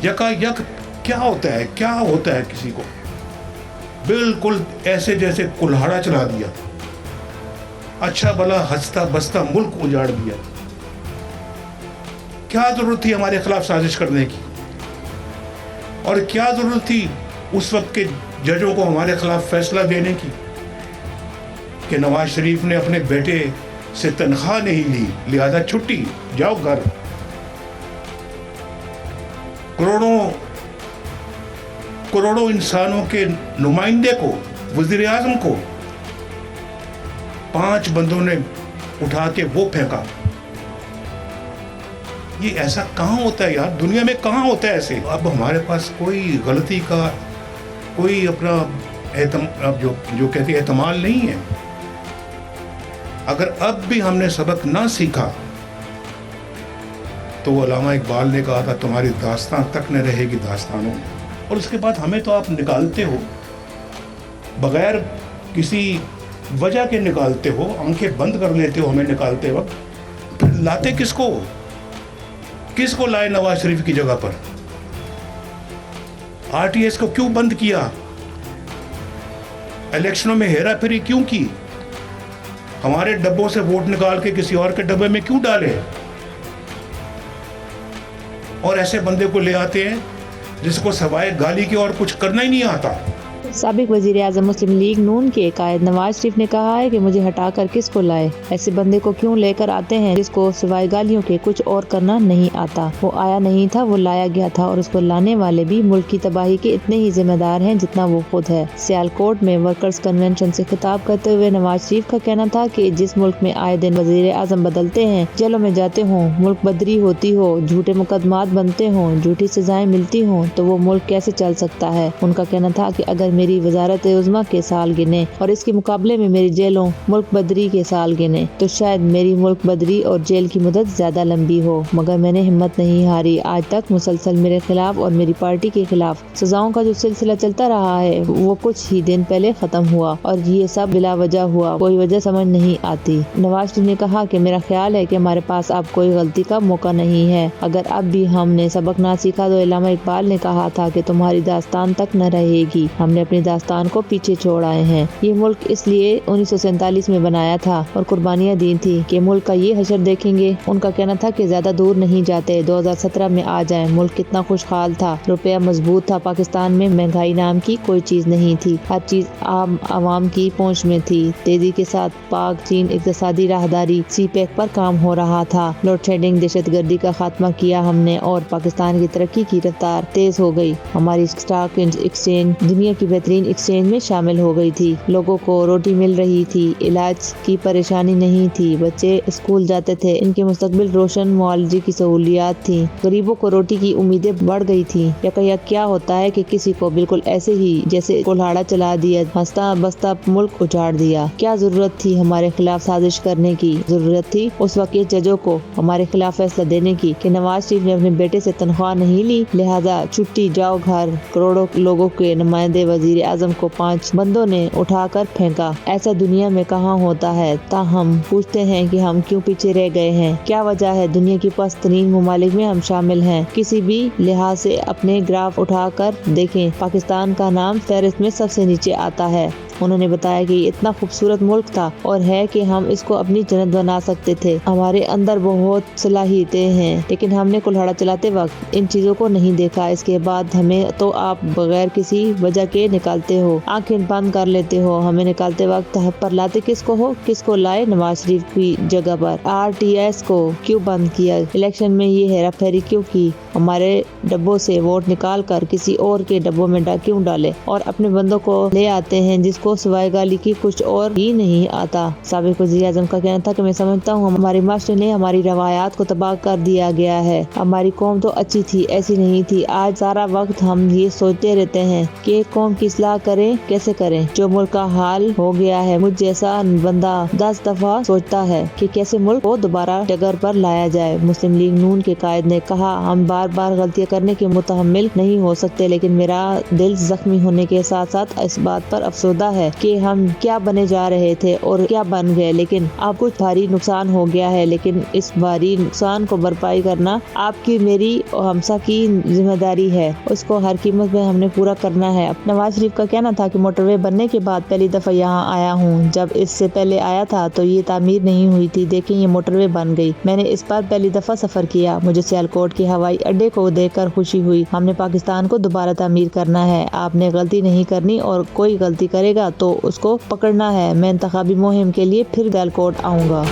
यका यक क्या होता है किसी को बिल्कुल ऐसे जैसे कुल्हाड़ा चला दिया, अच्छा भला हंसता बसता मुल्क उजाड़ दिया। क्या जरूरत थी हमारे खिलाफ साजिश करने की, और क्या जरूरत थी उस वक्त के जजों को हमारे खिलाफ फैसला देने की कि नवाज शरीफ ने अपने बेटे से तनख्वाह नहीं ली, लिहाजा छुट्टी, जाओ घर। करोड़ों इंसानों के नुमाइंदे को, वजीर आजम को 5 बंदों ने उठा के वो फेंका। ये ऐसा कहाँ होता है यार, दुनिया में कहाँ होता है ऐसे। अब हमारे पास कोई गलती का कोई अपना अब जो कहते हैं एहतमाल नहीं है। अगर अब भी हमने सबक ना सीखा तो अल्लामा इकबाल ने कहा था तुम्हारी दास्तां तक न रहेगी दास्तानों में। और उसके बाद हमें तो आप निकालते हो बगैर किसी वजह के, निकालते हो, आंखें बंद कर लेते हो हमें निकालते वक्त, फिर लाते किसको लाए नवाज शरीफ की जगह पर? आरटीएस को क्यों बंद किया? इलेक्शनों में हेरा फेरी क्यों की? हमारे डब्बों से वोट निकाल के किसी और के डब्बे में क्यों डाले? और ऐसे बंदे को ले आते हैं जिसको सवाए गाली के और कुछ करना ही नहीं आता। साबिक वजीर आज़म मुस्लिम लीग नून के कायद नवाज शरीफ ने कहा है कि मुझे हटाकर किसको लाए, ऐसे बंदे को क्यों लेकर आते हैं जिसको सिवाय गालियों के कुछ और करना नहीं आता। वो आया नहीं था, वो लाया गया था, और उसको लाने वाले भी मुल्क की तबाही के इतने ही जिम्मेदार हैं जितना वो खुद है। सियालकोट में वर्कर्स कन्वेंशन से खिताब करते हुए नवाज शरीफ का कहना था कि जिस मुल्क में आए दिन वजीर आज़म बदलते हैं, जेलों में जाते हों, मुल्क बदरी होती हो, झूठे मुकदमात बनते हों, झूठी सजाएं मिलती हों, तो वो मुल्क कैसे चल सकता है। उनका कहना था कि अगर मेरी वजारत उज़्मा के साल गिने और इसके मुकाबले में मेरी जेलों मुल्क बदरी के साल गिने तो शायद मेरी मुल्क बदरी और जेल की मुद्दत ज्यादा लंबी हो, मगर मैंने हिम्मत नहीं हारी। आज तक मुसलसल मेरे खिलाफ और मेरी पार्टी के खिलाफ सजाओं का जो सिलसिला चलता रहा है वो कुछ ही दिन पहले खत्म हुआ, और ये सब बिला वजह हुआ, कोई वजह समझ नहीं आती। नवाज शरीफ ने कहा कि मेरा ख्याल है कि हमारे पास अब कोई गलती का मौका नहीं है। अगर अब भी हमने सबक ना सीखा तो अल्लामा इकबाल ने कहा था कि तुम्हारी दास्तान तक न रहेगी। हमने अपनी दास्तान को पीछे छोड़ आए हैं। ये मुल्क इसलिए 1947 में बनाया था और कुर्बानियां दी थी कि मुल्क का ये हशर देखेंगे। उनका कहना था कि ज्यादा दूर नहीं जाते, 2017 में आ जाएं। मुल्क कितना खुशहाल था, रुपया मजबूत था, पाकिस्तान में महंगाई नाम की कोई चीज नहीं थी, हर चीज आम आवाम की पहुंच में थी। तेजी के साथ पाक चीन इक्तिसादी राहदारी CPEC पर काम हो रहा था। लोड शेडिंग, दहशतगर्दी का खात्मा किया हमने और पाकिस्तान की तरक्की की रफ्तार तेज हो गई। हमारी स्टॉक एक्सचेंज दुनिया की बेहतरीन एक्सचेंज में शामिल हो गई थी। लोगों को रोटी मिल रही थी, इलाज की परेशानी नहीं थी, बच्चे स्कूल जाते थे, इनके मुस्तकबिल रोशन, मुआलजे की सहूलियात थी, गरीबों को रोटी की उम्मीदें बढ़ गई थी। यक क्या होता है कि किसी को बिल्कुल ऐसे ही जैसे कुल्हाड़ा चला दिया, हंसता बसता मुल्क उजाड़ दिया। क्या जरूरत थी हमारे खिलाफ साजिश करने की? जरूरत थी उस वक्त के जजों को हमारे खिलाफ फैसला देने की कि नवाज शरीफ ने अपने बेटे से तनख्वाह नहीं ली, लिहाजा छुट्टी, जाओ घर। करोड़ों लोगों के नुमाइंदे वजीर आजम को 5 बंदों ने उठाकर फेंका। ऐसा दुनिया में कहाँ होता है। हम पूछते हैं कि हम क्यों पीछे रह गए हैं, क्या वजह है? दुनिया की पस्त तरीन ममालिक में हम शामिल हैं। किसी भी लिहाज से अपने ग्राफ उठाकर देखें, पाकिस्तान का नाम फहरिस्त में सबसे नीचे आता है। उन्होंने बताया कि इतना खूबसूरत मुल्क था और है कि हम इसको अपनी जन्नत बना सकते थे। हमारे अंदर बहुत सलाहियतें हैं, लेकिन हमने कुल्हाड़ा चलाते वक्त इन चीजों को नहीं देखा। इसके बाद हमें तो आप बगैर किसी वजह के निकालते हो, आंखें बंद कर लेते हो। हमें निकालते वक्त पर लाते किसको हो? किसको लाए? नवाज शरीफ की जगह पर RTS को क्यों बंद किया? इलेक्शन में ये हेरा फेरी क्यों की? हमारे डब्बों से वोट निकाल कर किसी और के डब्बों में क्यों डाले? और अपने बंदों को ले आते हैं जिसको सिवाय गाली की कुछ और ही नहीं आता। साबिक वज़ीर आज़म का कहना था कि मैं समझता हूँ हमारी माशरे ने हमारी रवायात को तबाह कर दिया गया है। हमारी कौम तो अच्छी थी, ऐसी नहीं थी। आज सारा वक्त हम ये सोचते रहते हैं कि कौम की इस्लाह करें, कैसे करें। जो मुल्क का हाल हो गया है, मुझ जैसा बंदा 10 दफा सोचता है कि कैसे मुल्क को दोबारा डगर पर लाया जाए। मुस्लिम लीग नून के कायद ने कहा, हम बार बार गलतियाँ करने के मुतहम्मिल नहीं हो सकते, लेकिन मेरा दिल जख्मी होने के साथ साथ इस बात पर अफसोदा है ہے کہ ہم کیا بنے جا رہے تھے اور کیا بن گئے، لیکن اب کچھ بھاری نقصان ہو گیا ہے، لیکن اس بھاری نقصان کو بھرپائی کرنا آپ کی، میری اور ہم سب کی ذمہ داری ہے، اس کو ہر قیمت میں ہم نے پورا کرنا ہے۔ نواز شریف کا کہنا تھا کہ موٹر وے بننے کے بعد پہلی دفعہ یہاں آیا ہوں، جب اس سے پہلے آیا تھا تو یہ تعمیر نہیں ہوئی تھی، دیکھیں یہ موٹر وے بن گئی، میں نے اس پر پہلی دفعہ سفر کیا، مجھے سیالکوٹ کے ہوائی اڈے کو دیکھ کر خوشی ہوئی، ہم نے پاکستان کو دوبارہ تعمیر کرنا ہے، آپ نے غلطی نہیں کرنی اور کوئی غلطی کرے گا تو اس کو پکڑنا ہے، میں انتخابی مہم کے لیے پھر سیالکوٹ آؤں گا۔